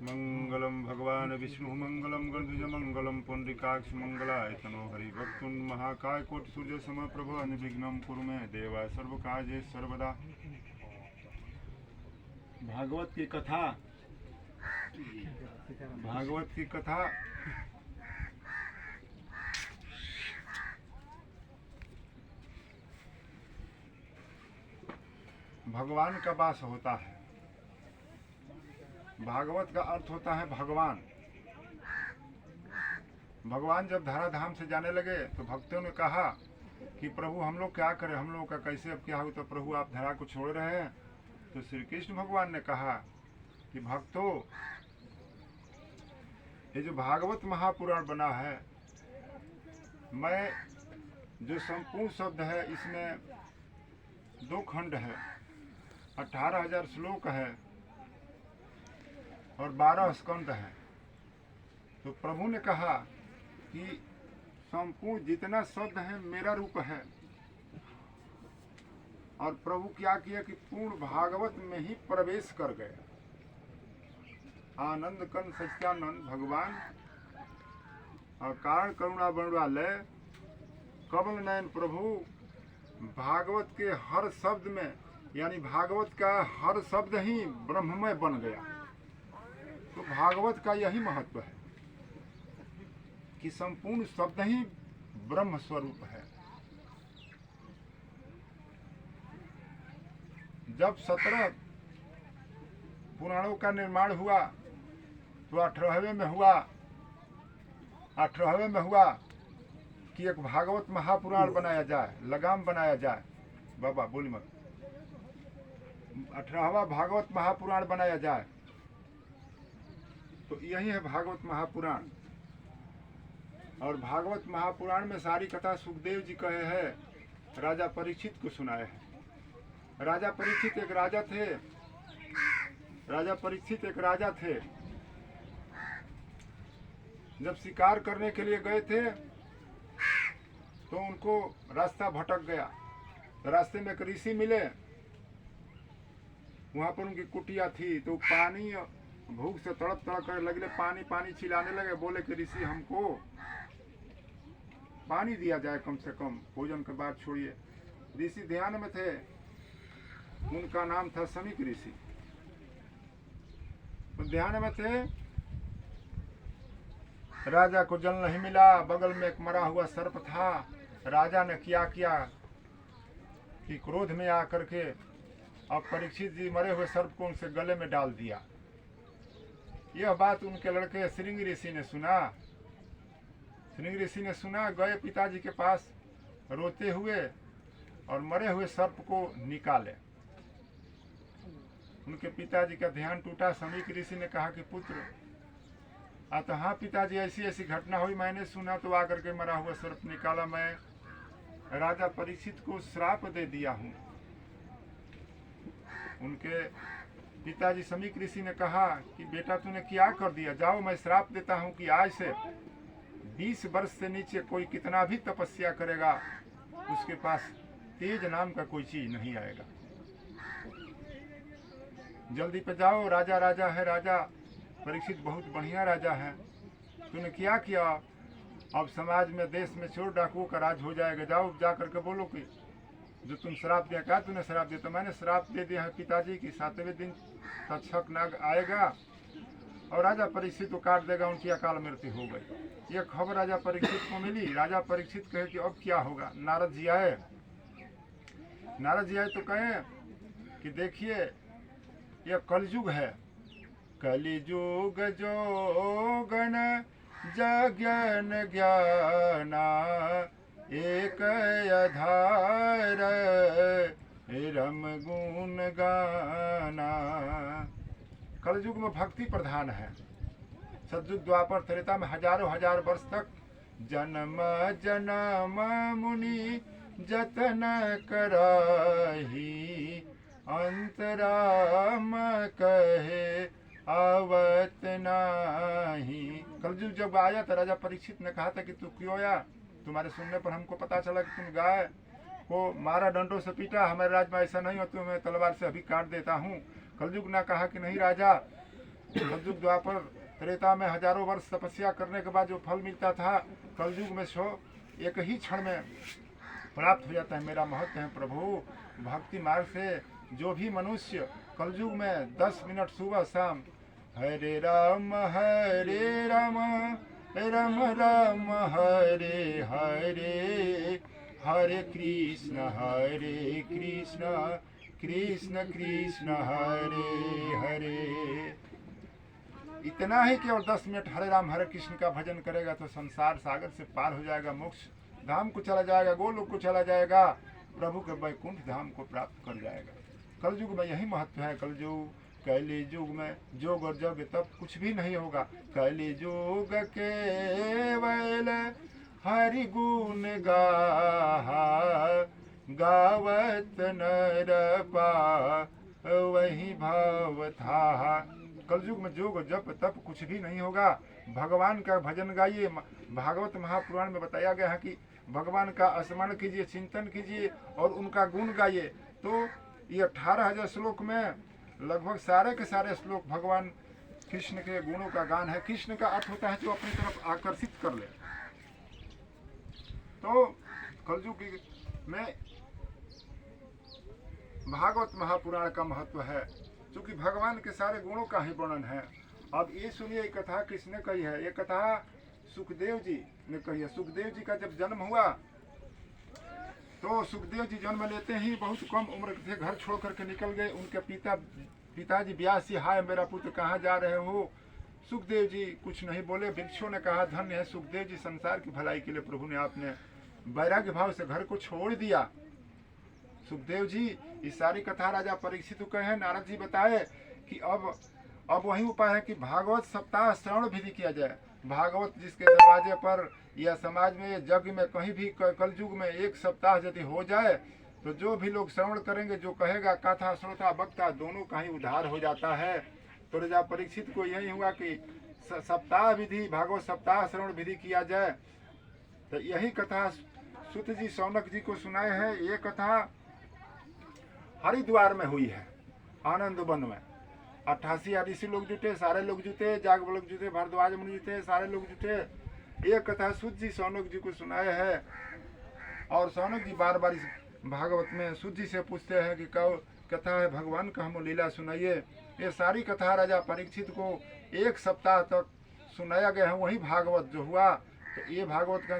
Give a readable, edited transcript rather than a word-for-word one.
मंगलम भगवान विष्णु मंगलम गणध्वज मंगलम पुंडरीकाक्ष मंगलाय तनो हरि वक्तुंड महाकाय कोटि सूर्य सम प्रभ निर्विघ्नं कुरु मे देवा सर्व काजे सर्वदा। भागवत की कथा भगवान का वास होता है। भागवत का अर्थ होता है भगवान। भगवान जब धराधाम से जाने लगे तो भक्तों ने कहा कि प्रभु हम लोग क्या करें, हम लोगों का कैसे अब क्या हो, तो प्रभु आप धरा को छोड़ रहे हैं। तो श्री कृष्ण भगवान ने कहा कि भक्तों, ये जो भागवत महापुराण बना है, मैं जो संपूर्ण शब्द है इसमें 2 खंड है, 18,000 श्लोक है और 12 स्कंद है। तो प्रभु ने कहा कि संपूर्ण जितना शब्द है मेरा रूप है। और प्रभु क्या किया कि पूर्ण भागवत में ही प्रवेश कर गए। आनंद कन सच्चानंद भगवान और कारण करुणा बनवालय कमल नयन प्रभु भागवत के हर शब्द में, यानी भागवत का हर शब्द ही ब्रह्ममय बन गया। तो भागवत का यही महत्व है कि संपूर्ण शब्द ही ब्रह्म स्वरूप है। जब 17 पुराणों का निर्माण हुआ तो 18वें में हुआ कि एक भागवत महापुराण बनाया जाए, लगाम बनाया जाए। बाबा बोली मत। 18वां भागवत महापुराण बनाया जाए। तो यही है भागवत महापुराण। और भागवत महापुराण में सारी कथा सुखदेव जी कहे हैं, राजा परीक्षित को सुनाए हैं। राजा परीक्षित एक राजा थे। जब शिकार करने के लिए गए थे तो उनको रास्ता भटक गया। रास्ते में एक ऋषि मिले, वहां पर उनकी कुटिया थी। तो पानी, भूख से तड़प कर लगे, पानी चिल्लाने लगे। बोले कि ऋषि हमको पानी दिया जाए कम से कम, भोजन के बाद छोड़िए। ऋषि ध्यान में थे, उनका नाम था समीक ऋषि। तो ध्यान में थे। राजा को जल नहीं मिला, बगल में एक मरा हुआ सर्प था। राजा ने क्या किया कि क्रोध में आकर के अब परीक्षित जी मरे हुए सर्प को उनसे गले में डाल दिया। यह बात उनके लड़के श्रृंग ऋषि ने सुना। गए पिताजी के पास रोते हुए और मरे हुए सर्प को निकाले। उनके पिताजी का ध्यान टूटा। समीक ऋषि ने कहा कि पुत्र, तो हाँ पिताजी, ऐसी घटना हुई, मैंने सुना तो आकर के मरा हुआ सर्प निकाला। मैं राजा परीक्षित को श्राप दे दिया हूँ। उनके पिताजी समीक ऋषि ने कहा कि बेटा तूने क्या कर दिया, जाओ मैं श्राप देता हूँ कि आज से 20 वर्ष से नीचे कोई कितना भी तपस्या करेगा उसके पास तेज नाम का कोई चीज नहीं आएगा। जल्दी पे जाओ, राजा है। राजा परीक्षित बहुत बढ़िया राजा है। तूने क्या किया, अब समाज में, देश में चोर डाकुओं का राज हो जाएगा। जाओ जा करके बोलो कि जो तुम श्राप दिया, क्या तूने श्राप दिया? तो मैंने श्राप दे दिया है पिताजी की 7वें दिन तक्षक नाग आएगा और राजा परीक्षित को काट देगा, उनकी अकाल मृत्यु हो गई। यह खबर राजा परीक्षित को मिली। राजा परीक्षित कहे कि अब क्या होगा। नारद जी आए तो कहे कि देखिए यह कलयुग है। कलिजुग जोगन जज्ञान ज्ञाना एक आधार रम गुण गाना। कलयुग में भक्ति प्रधान है। सतयुग द्वापर त्रेता में हजार वर्ष तक जन्म मुनि जतन कराही, अंतराम कहे आवत नाही। कलयुग जब आया तो राजा परीक्षित ने कहा था कि तू क्यों आया? तुम्हारे सुनने पर हमको पता चला कि तुम गाय को मारा, डंडों से पीटा। हमारे राज्य में ऐसा नहीं हो, तुम्हें तलवार से अभी काट देता हूँ। कलयुग ने कहा कि नहीं राजा, कलयुग द्वापर त्रेता में हजारों वर्ष तपस्या करने के बाद जो फल मिलता था, कलयुग में सो एक ही क्षण में प्राप्त हो जाता है। मेरा महत्व है प्रभु, भक्ति मार्ग से जो भी मनुष्य कलयुग में 10 मिनट सुबह शाम हरे राम राम राम हरे हरे, हरे कृष्ण कृष्ण कृष्ण हरे हरे, इतना ही केवल 10 मिनट हरे राम हरे कृष्ण का भजन करेगा तो संसार सागर से पार हो जाएगा, मोक्ष धाम को चला जाएगा, गोलोक को चला जाएगा, प्रभु के वैकुंठ धाम को प्राप्त कर जाएगा। कलयुग में यही महत्व है। कलयुग कैली युग में जोग और जब तब कुछ भी नहीं होगा। कैली युग केवल हरि गुण गावत नर पा वही भाव था। कलयुग में जोग जप तप कुछ भी नहीं होगा। भगवान का भजन गाइए। भागवत महापुराण में बताया गया है कि भगवान का स्मरण कीजिए, चिंतन कीजिए और उनका गुण गाइए। तो ये 18,000 श्लोक में लगभग सारे के सारे श्लोक भगवान कृष्ण के गुणों का गान है। कृष्ण का अर्थ होता है जो अपनी तरफ आकर्षित कर ले। तो कलयुग में भागवत महापुराण का महत्व है, क्योंकि भगवान के सारे गुणों का ही वर्णन है। अब ये सुनिए, कथा किसने कही है? ये कथा सुखदेव जी ने कही है। सुखदेव जी का जब जन्म हुआ तो सुखदेव जी जन्म लेते ही बहुत कम उम्र के थे, घर छोड़ करके निकल गए। उनके पिताजी व्यास जी, हाय मेरा पुत्र कहाँ जा रहे हो? सुखदेव जी कुछ नहीं बोले। वृक्षों ने कहा धन्य है सुखदेव जी, संसार की भलाई के लिए प्रभु ने आपने वैराग्य भाव से घर को छोड़ दिया। सुखदेव जी, इस सारी कथा राजा परीक्षित को कहे, नारद जी बताए कि अब वही उपाय है कि भागवत सप्ताह श्रवण विधि किया जाए। भागवत जिसके दरवाजे पर या समाज में जग में कहीं भी कलयुग में 1 सप्ताह यदि हो जाए तो जो भी लोग श्रवण करेंगे, जो कहेगा कथा श्रोता वक्ता दोनों का ही उद्धार हो जाता है। तो राजा परीक्षित को यही हुआ कि सप्ताह विधि, भागवत सप्ताह श्रवण विधि किया जाए। तो यही कथा सुत जी शौनक जी को सुनाए हैं। ये कथा हरिद्वार में हुई है, आनंद वन में। 88 ऋषि लोग जुटे, सारे लोग जुटे, जागवल्लभ जुटे, भारद्वाज मुनि जुटे, सारे लोग जुटे। ये कथा सुत जी शौनक जी को सुनाए है। और शौनक जी बार बार इस भागवत में सुत जी से पूछते हैं कि कब कथा है भगवान का, हम लीला सुनाइए। ये सारी कथा राजा परीक्षित को 1 सप्ताह तक सुनाया गया है। वही भागवत जो हुआ, तो ये भागवत का